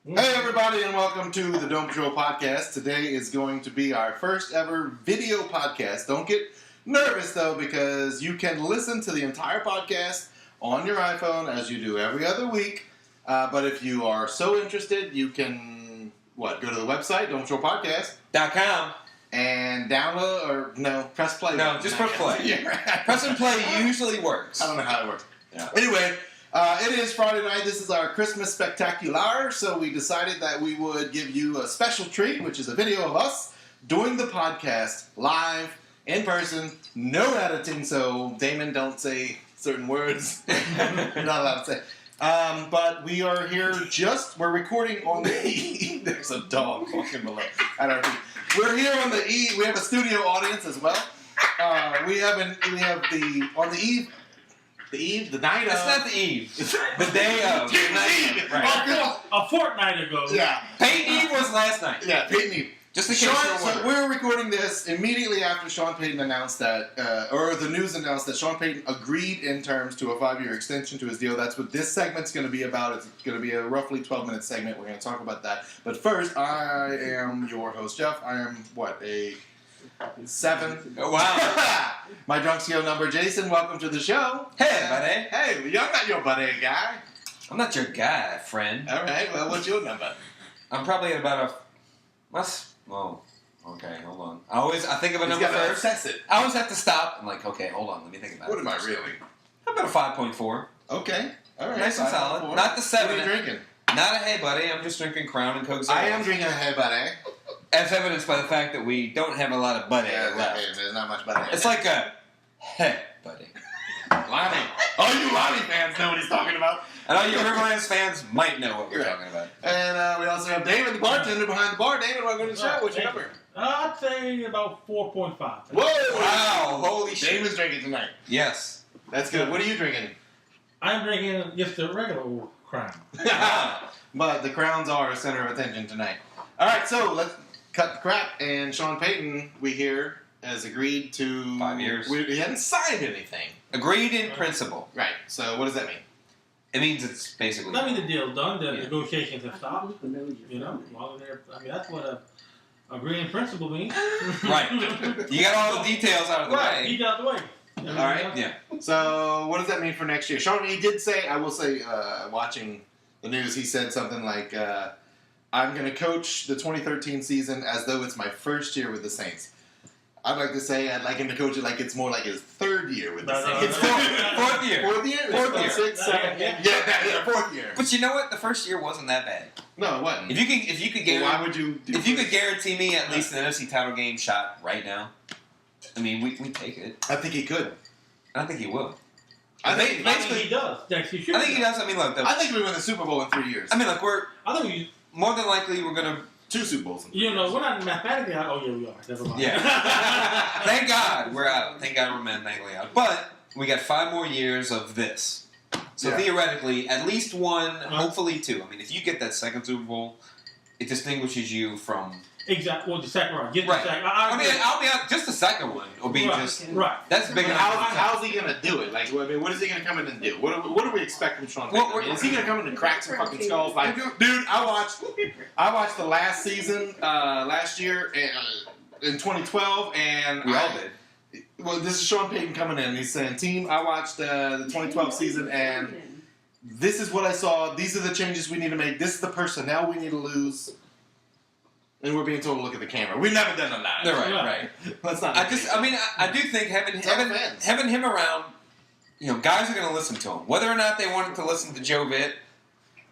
Hey everybody, and welcome to the Dome Patrol podcast. Today is going to be our first ever video podcast. Don't get nervous though, because you can listen to the entire podcast on your iPhone as you do every other week. But if you are so interested, you can go to the website domepatrolpodcast.com and download press play. No, just press play. Yeah. Press and play usually works. I don't know how it works. Yeah. Anyway. It is Friday night. This is our Christmas spectacular, so we decided that we would give you a special treat, which is a video of us doing the podcast live, in person, no editing, so Damon, don't say certain words. You're not allowed to say. But we are here we're recording on the E. There's a dog walking below at our feet. We're here on the E. We have a studio audience as well. We have on the eve. The night of. It's not the eve. The day of. The night of. Right. A fortnight ago. Yeah. Payton Eve was last night. Yeah, Payton Eve. Just in case you're wondering. So we're recording this immediately after Sean Payton announced that, or the news announced that Sean Payton agreed in terms to a 5-year extension to his deal. That's what this segment's going to be about. It's going to be a roughly 12-minute segment. We're going to talk about that. But first, I am your host, Jeff. I am, a 7? Oh, wow. My drunk CO number, Jason. Welcome to the show. Hey, buddy. Hey, I'm not your buddy guy. I'm not your guy, friend. All right, well, what's your number? I'm probably at about okay, hold on. I think of a number first. Assess it. I always have to stop. I'm like, okay, hold on. Let me think about What it. am I really? I'm about a 5.4. Okay. All right. Nice and solid. 5.4. Not the 7. What are you drinking? Not a hey, buddy. I'm just drinking Crown and Coke Zero. I am drinking a Hey Buddy. As evidenced by the fact that we don't have a lot of buddy left. There's not much buddy. It's like a hey, buddy. Lonnie. All you Lonnie fans know what he's talking about. And all you Riverlands fans might know what we're talking about. And we also have David, the bartender behind the bar. David, welcome to the show. What's your number? I'd say about 4.5. Whoa! Wow! Holy shit! David's drinking tonight. Yes. That's good. What are you drinking? I'm drinking just a regular old Crown. But the crowns are a center of attention tonight. All right, so let's cut the crap. And Sean Payton, we hear, has agreed to 5 years. He hadn't signed anything. Agreed in principle. Right. So what does that mean? It means it's basically. I mean, the deal's done. The negotiations have stopped. That's what agreeing in principle means. Right. You got all the details out of the Right. way. He got out the way. All right. Yeah. So what does that mean for next year? Sean, he did say, I will say, watching the news, he said something like, I'm going to coach the 2013 season as though it's my first year with the Saints. I'd like to say I'd like him to coach it like it's more like his third year with the Saints. It's fourth year. Fourth year? Fourth year. 6, 7, yeah, fourth year. But you know what? The first year wasn't that bad. No, it wasn't. If you could guarantee, why would you? If you could guarantee me at least an NFC title game shot right now, I mean, we take it. I think he could. I think he will. I think he does. I think he does. I mean, look. I think we win the Super Bowl in 3 years. I mean, look. I think more than likely we're gonna 2 Super Bowls. we're not mathematically out. Oh, yeah, we are. Never mind. Yeah. Thank God we're out. Thank God we're mathematically out. But we got 5 more years of this. So theoretically, at least one, hopefully 2. I mean, if you get that second Super Bowl, it distinguishes you from. Exactly. Well, the second one. Get right. the second. I'll be out. Just the second one will be just. Right. That's big enough. How's he gonna do it? Like, what is he gonna come in and do? What do we expect from Sean Payton? Is he gonna come in and crack some fucking skulls? Like, dude, I watched the last season last year in 2012, and we all did. Well, this is Sean Payton coming in. He's saying, "Team, I watched the 2012 season, and this is what I saw. These are the changes we need to make. This is the personnel we need to lose." And we're being told to look at the camera. We've never done that. They're right. Let's not. I do think having him around, guys are going to listen to him. Whether or not they wanted to listen to Joe Vitt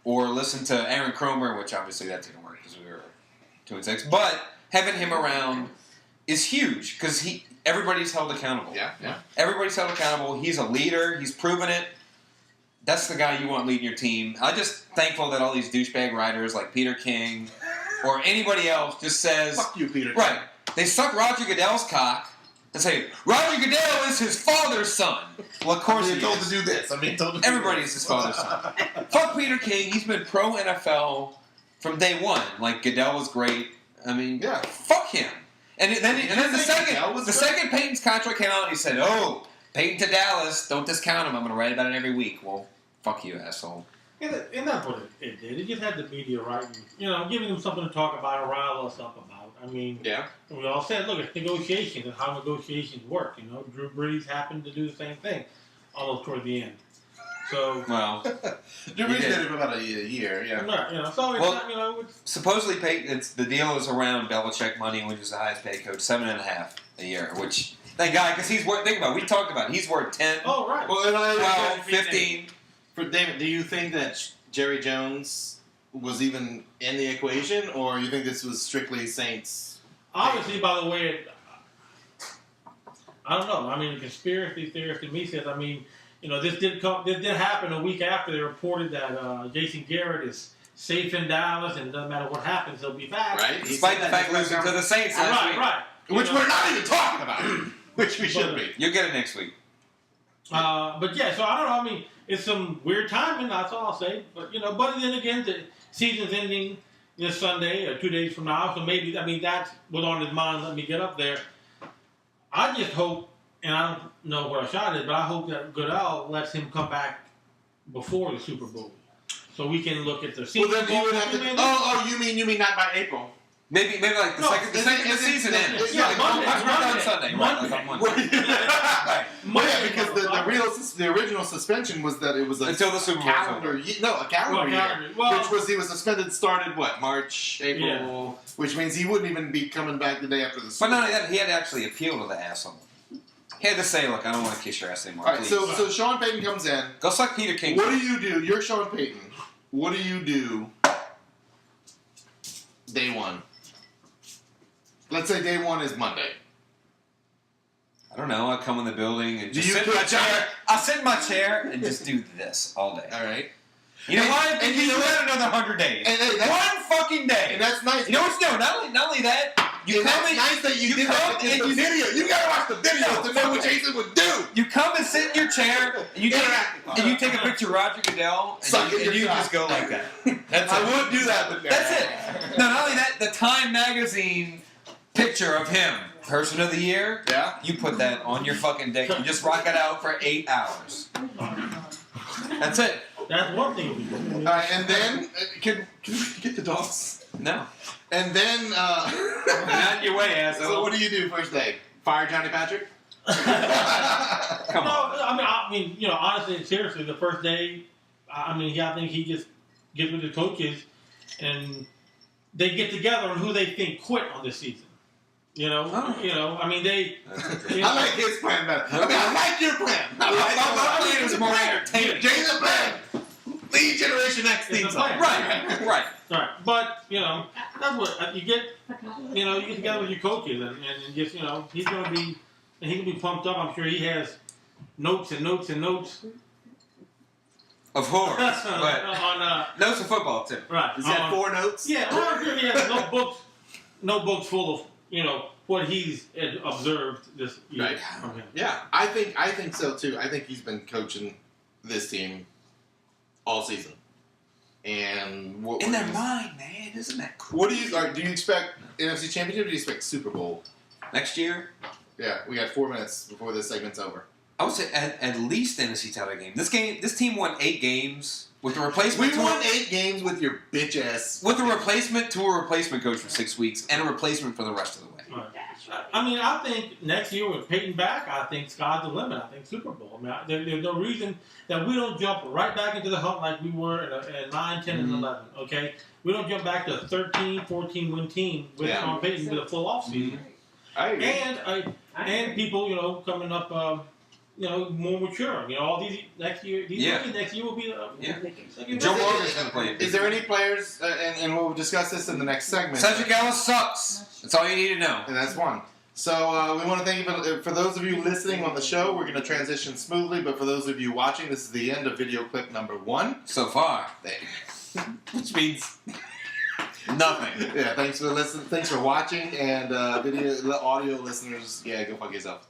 or listen to Aaron Cromer, which obviously that didn't work because we were 2-6. But having him around is huge because everybody's held accountable. Yeah. Everybody's held accountable. He's a leader. He's proven it. That's the guy you want leading your team. I'm just thankful that all these douchebag writers like Peter King or anybody else just says... Fuck you, Peter. Right. They suck Roger Goodell's cock and say, Roger Goodell is his father's son. Well, of course he told is. to do this. Everybody's his father's son. Fuck Peter King. He's been pro-NFL from day one. Like, Goodell was great. I mean, fuck him. And then the second Payton's contract came out, he said, "Oh, Payton to Dallas, don't discount him. I'm going to write about it every week." Well, fuck you, asshole. And that's what it did. It just had the media writing, giving them something to talk about and rile us up about. I mean, we all said, look, it's negotiations and how negotiations work. Drew Brees happened to do the same thing almost toward the end. So, Drew Brees did it for about a year, yeah. So it's not, it's, supposedly Payton, the deal is around Belichick money, which is the highest paid coach, $7.5 a year, which, thank God, because he's worth, think about it, we talked about it, he's worth 10, oh, right. Well, and 12, 15. For David, do you think that Jerry Jones was even in the equation, or you think this was strictly Saints? Obviously, by the way, I don't know. I mean, the conspiracy theorist in me says, this did happen a week after they reported that Jason Garrett is safe in Dallas, and it doesn't matter what happens, he'll be back. Right. Despite the fact losing to the Saints last week. Right. Which we're not even talking about. Which we should be. You'll get it next week. But yeah, so I don't know. It's some weird timing, that's all I'll say. But, but then again, the season's ending this Sunday or 2 days from now. So maybe, that's what's on his mind. Let me get up there. I just hope, and I don't know what a shot is, but I hope that Goodell lets him come back before the Super Bowl. So we can look at the season. Well, then you would have to. You mean not by April? Maybe like the second the season ends. Yeah, Monday. On Sunday. Monday. Right, like on Monday. Yeah, because the original suspension was that it was until the Super Bowl. A calendar year. Which was he was suspended started March, April, which means he wouldn't even be coming back the day after the Super Bowl. But not only that, he had to actually appeal to the asshole. He had to say, look, I don't want to kiss your ass anymore. All right, so Sean Payton comes in. Go suck Peter King. What do you do? You're Sean Payton. What do you do day one? Let's say day one is Monday. I don't know. I come in the building and just sit in my chair. I'll sit in my chair and just do this all day. All right. You know what? And you let another 100 days. One fucking day. And that's nice. You know what? No, not only that. Nice that you did that in the video. You gotta watch the video to know what Jason would do. You come and sit in your chair and you take a picture of Roger Goodell and you just go like that. I would do that, but that's it. No, not only that, the Time magazine picture of him, Person of the Year. Yeah. You put that on your fucking dick and just rock it out for 8 hours. That's it. That's one thing. All right, and then can you get the dogs? No. And then not your way, asshole. So what do you do first day? Fire Johnny Patrick? Come on. I mean, honestly and seriously, the first day, I think he just gets with the coaches and they get together on who they think quit on this season. They. I like his plan better. I like your plan. My plan is more entertaining. Jason plan. Lead Generation X theme song. Right. But that's what you get. You get together with your coaches and just he's gonna be pumped up. I'm sure he has notes and notes and notes. Of course, but notes of football too. Right. Is that 4 notes? Yeah, I'm sure he has notebooks full of what he's observed this year. Right. Okay. Yeah, I think so too. I think he's been coaching this team all season. And in their mind, man, isn't that cool? What do you expect NFC Championship? Or do you expect Super Bowl next year? Yeah, we got 4 minutes before this segment's over. I would say at least NFC title game. This team won 8 games with the replacement. We won 8 games with your bitch ass. With a replacement to a replacement coach for 6 weeks and a replacement for the rest of the way. Right. I think next year with Payton back, I think sky's the limit. I think Super Bowl. There's no reason that we don't jump right back into the hunt like we were at 9, 10, and 11. Okay, we don't jump back to a 13, 14 win team with Sean Payton with a full offseason. I agree. And people, coming up, more mature. All these next year will be. Joe Morgan's going to play. Is there any players? And we'll discuss this in the next segment. Cedric Ellis sucks. That's all you need to know. And that's one. So we want to thank you for those of you listening on the show. We're going to transition smoothly, but for those of you watching, this is the end of video clip number 1 so far. Which means nothing. Yeah. Thanks for listening. Thanks for watching, and audio listeners. Yeah, go fuck yourself.